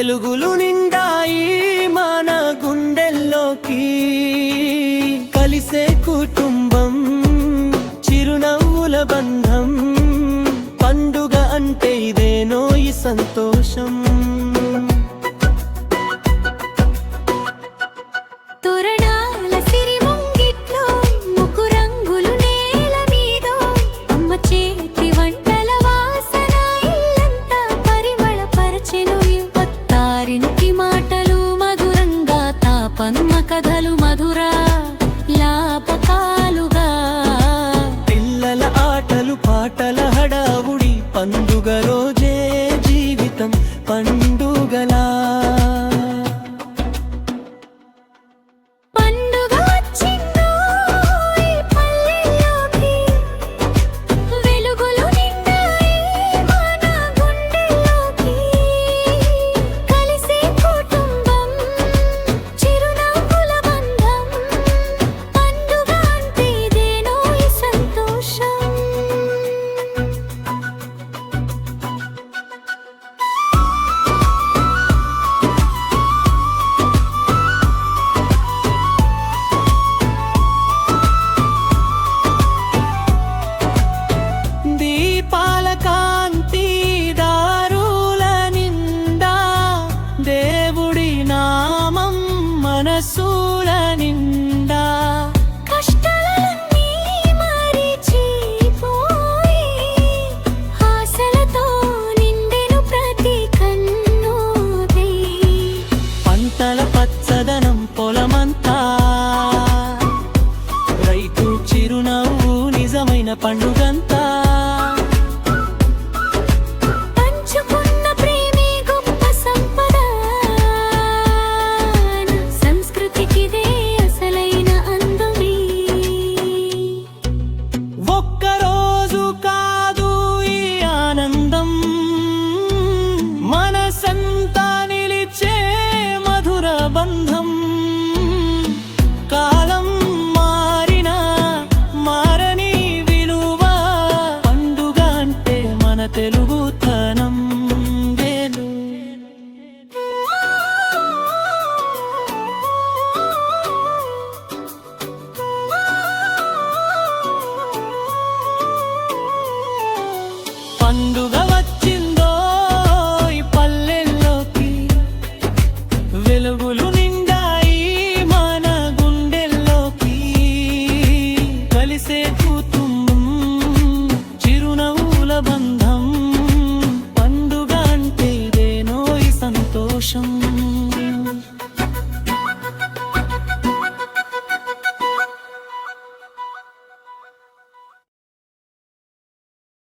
వెలుగులు నిండాయి మన గుండెల్లోకి, కలిసే కుటుంబం, చిరునవ్వుల బంధం, పండుగ అంటే ఇదేనో ఈ సంతోషం. కథలు మధుర లాపకాలుగా, పిల్లల ఆటలు పాటల హడావుడి, పండుగ రోజే జీవితం పండుగలా. పండుగ వచ్చిందో ఈ పల్లెల్లోకి, వెలుగులు నిండాయి మన గుండెల్లోకి, కలిసే కుటుంబం, చిరునవ్వుల బంధం, పండుగ అంటే ఇదేనో ఈ సంతోషం. దీపాల కాంతి దారుల నిండా, దేవుడి నామం మనసుల నిండా, కష్టాలన్నీ మరిచిపోయి, ఆశలతో నిండెను ప్రతి కన్నుది, పంటల పచ్చదనం పొలమంతా, రైతు చిరునవ్వు నిజమైన పండుగంతా. పంచుకున్న ప్రేమే గొప్ప సంపద, సంస్కృతికిదే అసలైన అందమే. ఒక్కరోజు కాదు ఈ ఆనందం, మనసంతా నిలిచే మధుర బంధం. కాలం మారినా మారని విలువ, పండుగ అంటే మన తెలుగుతనం వేలు. పండుగ వచ్చిందో ఈ పల్లెల్లోకి, వెలుగులు నిండాయి మన గుండెల్లోకి, కలిసే కుటుంబం, చిరునవ్వుల బంధం, పండుగ అంటే ఇదేనో ఈ సంతోషం.